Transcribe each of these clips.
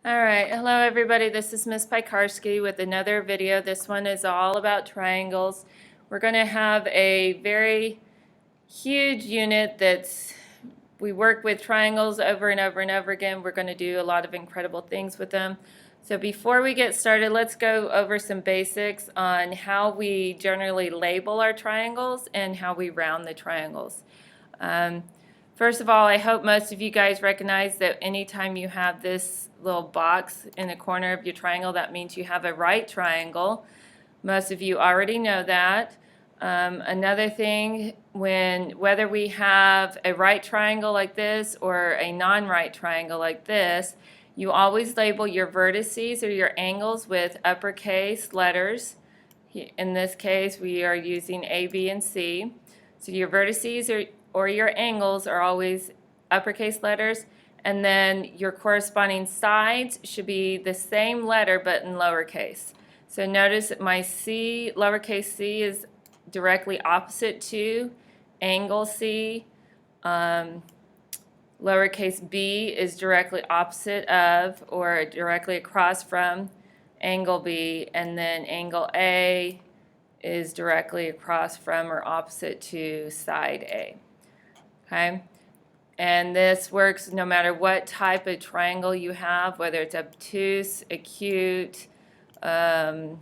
All right, hello everybody. This is Miss Pykarski with another video. This one is all about triangles. We're going to have a very huge unit we work with triangles over and over and over again. We're going to do a lot of incredible things with them. So before we get started, let's go over some basics on how we generally label our triangles and how we round the triangles. First of all, I hope most of you guys recognize that anytime you have this little box in the corner of your triangle, that means you have a right triangle. Most of you already know that. Another thing, whether we have a right triangle like this or a non-right triangle like this, you always label your vertices or your angles with uppercase letters. In this case, we are using A, B, and C. So your vertices or your angles are always uppercase letters, and then your corresponding sides should be the same letter but in lowercase. So notice that my C, lowercase c, is directly opposite to angle C. Lowercase b is directly opposite of or directly across from angle B, and then angle A is directly across from or opposite to side A. Okay? And this works no matter what type of triangle you have, whether it's obtuse, acute, what's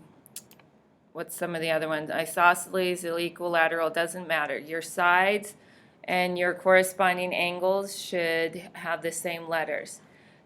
some of the other ones? Isosceles, equilateral, doesn't matter. Your sides and your corresponding angles should have the same letters.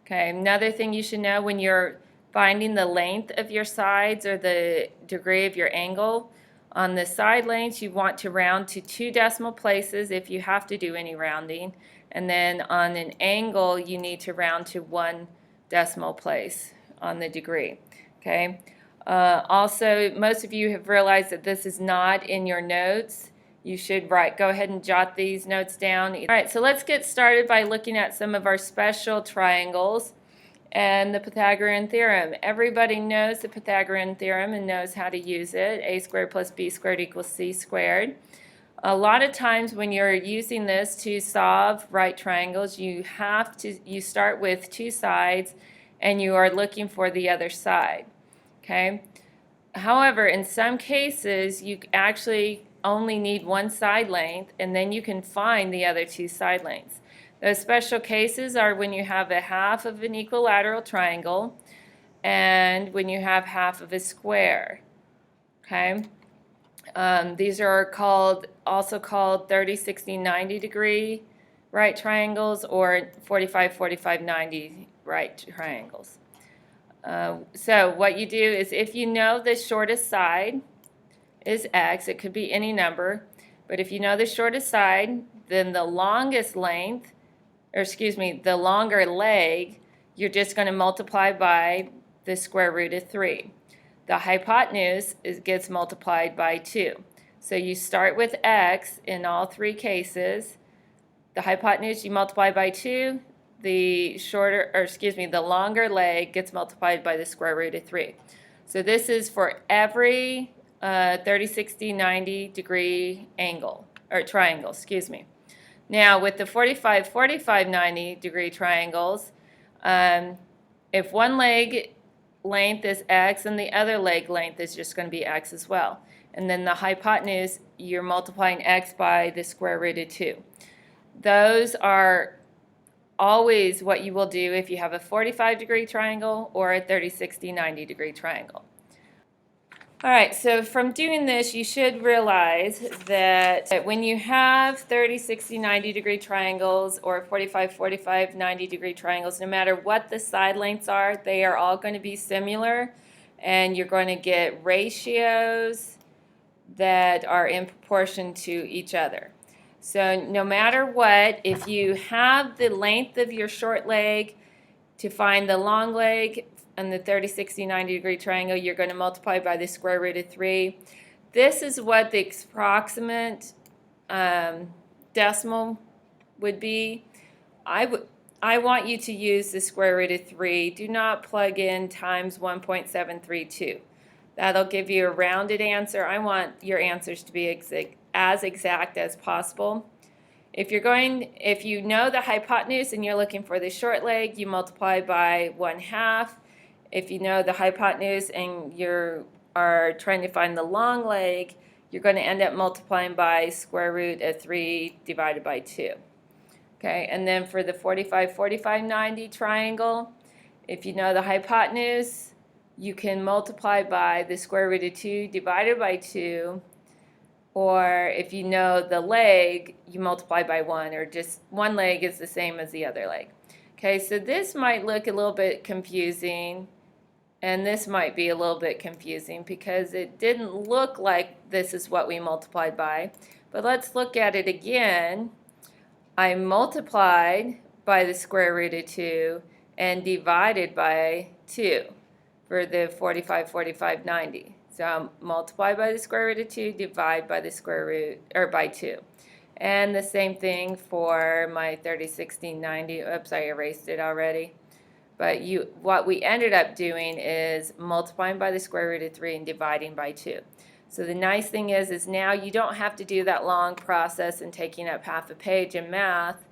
Okay, another thing you should know when you're finding the length of your sides or the degree of your angle, on the side lengths you want to round to 2 decimal places if you have to do any rounding, and then on an angle you need to round to 1 decimal place on the degree. Okay. Also, most of you have realized that this is not in your notes. You should go ahead and jot these notes down. All right, so let's get started by looking at some of our special triangles and the Pythagorean theorem. Everybody knows the Pythagorean theorem and knows how to use it. A squared plus b squared equals c squared. A lot of times when you're using this to solve right triangles, you start with 2 sides and you are looking for the other side. Okay? However, in some cases, you actually only need 1 side length, and then you can find the other 2 side lengths. Those special cases are when you have a half of an equilateral triangle and when you have half of a square. Okay? These are also called 30, 60, 90 degree right triangles, or 45, 45, 90 right triangles. So what you do is, if you know the shortest side is x, it could be any number, but if you know the shortest side, then the longest length, the longer leg, you're just going to multiply by the square root of 3. The hypotenuse gets multiplied by 2. So you start with x in all 3 cases. The hypotenuse you multiply by 2. The longer leg gets multiplied by the square root of 3. So this is for every 30, 60, 90 degree angle, or triangle, Now with the 45, 45, 90 degree triangles, if one leg length is x and the other leg length is just going to be x as well. And then the hypotenuse, you're multiplying x by the square root of 2. Those are always what you will do if you have a 45 degree triangle or a 30, 60, 90 degree triangle. All right, so from doing this, you should realize that when you have 30, 60, 90 degree triangles or 45, 45, 90 degree triangles, no matter what the side lengths are, they are all going to be similar, and you're going to get ratios that are in proportion to each other. So no matter what, if you have the length of your short leg to find the long leg and the 30, 60, 90 degree triangle, you're going to multiply by the square root of 3. This is what the approximate decimal would be. I want you to use the square root of 3. Do not plug in times 1.732. That'll give you a rounded answer. I want your answers to be as exact as possible. If you know the hypotenuse and you're looking for the short leg, you multiply by 1/2. If you know the hypotenuse and you are trying to find the long leg, you're going to end up multiplying by square root of 3 divided by 2. Okay, and then for the 45, 45, 90 triangle, if you know the hypotenuse, you can multiply by the square root of 2 divided by 2, or if you know the leg, you multiply by 1, or just one leg is the same as the other leg. Okay, so this might look a little bit confusing, and this might be a little bit confusing because it didn't look like this is what we multiplied by. But let's look at it again. I multiplied by the square root of 2 and divided by 2 for the 45, 45, 90. So I'll multiply by the square root of 2, divide by the square root, or by 2. And the same thing for my 30, 16, 90. Oops, I erased it already. But what we ended up doing is multiplying by the square root of 3 and dividing by 2. So the nice thing is now you don't have to do that long process and taking up half a page in math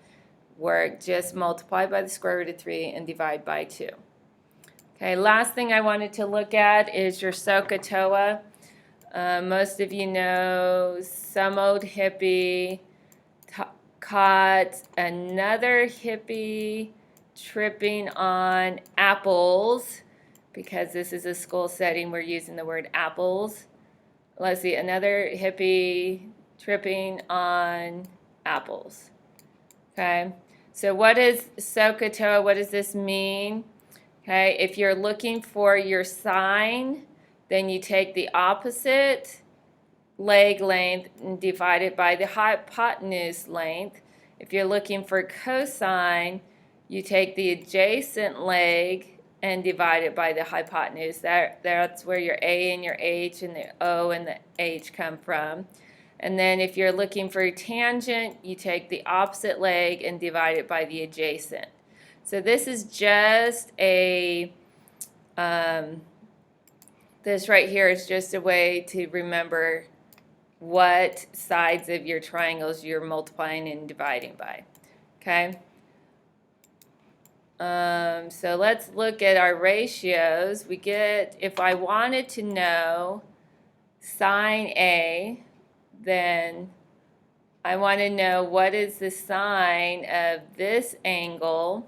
work. Just multiply by the square root of 3 and divide by 2. Okay, last thing I wanted to look at is your Sohcahtoa. Most of you know some old hippie caught another hippie tripping on apples, because this is a school setting, we're using the word apples. Let's see, another hippie tripping on apples. Okay, so what is Sohcahtoa? What does this mean? Okay, if you're looking for your sine, then you take the opposite leg length and divide it by the hypotenuse length. If you're looking for cosine, you take the adjacent leg and divide it by the hypotenuse. That's where your A and your H and the O and the H come from. And then if you're looking for a tangent, you take the opposite leg and divide it by the adjacent. So this is just a, this right here is just a way to remember what sides of your triangles you're multiplying and dividing by. Okay? So let's look at our ratios. We get, if I wanted to know sine A, then I want to know what is the sine of this angle.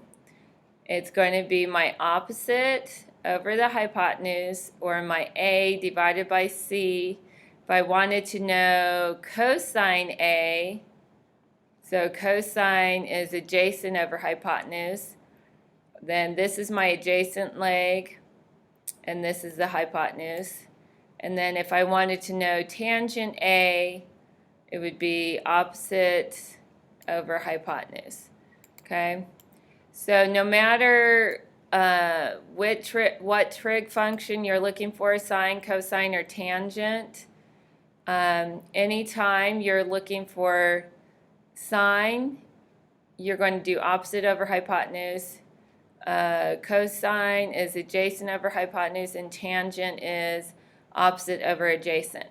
It's going to be my opposite over the hypotenuse, or my A divided by C. If I wanted to know cosine A, so cosine is adjacent over hypotenuse, then this is my adjacent leg, and this is the hypotenuse. And then if I wanted to know tangent A, it would be opposite over hypotenuse. Okay? So no matter what trig function you're looking for, sine, cosine, or tangent, anytime you're looking for sine, you're going to do opposite over hypotenuse. Cosine is adjacent over hypotenuse, and tangent is opposite over adjacent.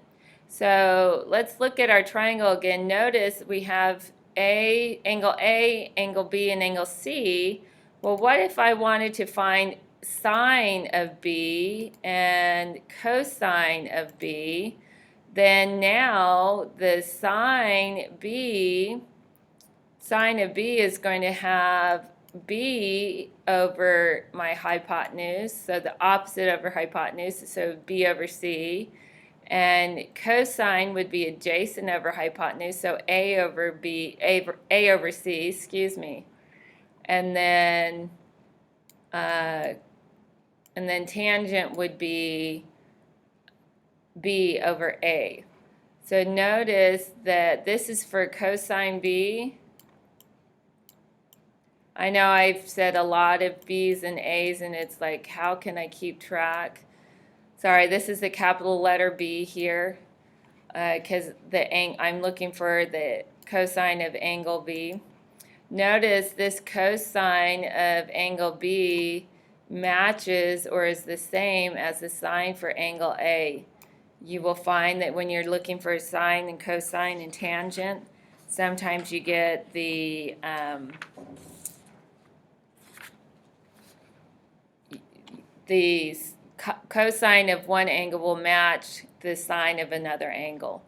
So let's look at our triangle again. Notice we have angle A, angle B, and angle C. Well, what if I wanted to find sine of B and cosine of B? Then now the sine of B is going to have B over my hypotenuse, so the opposite over hypotenuse, so B over C. And cosine would be adjacent over hypotenuse, so A over C, excuse me. And then tangent would be B over A. So notice that this is for cosine B. I know I've said a lot of B's and A's, and it's like, how can I keep track? Sorry, this is the capital letter B here, because I'm looking for the cosine of angle B. Notice this cosine of angle B matches or is the same as the sine for angle A. You will find that when you're looking for a sine and cosine and tangent, Sometimes you get the cosine of one angle will match the sine of another angle.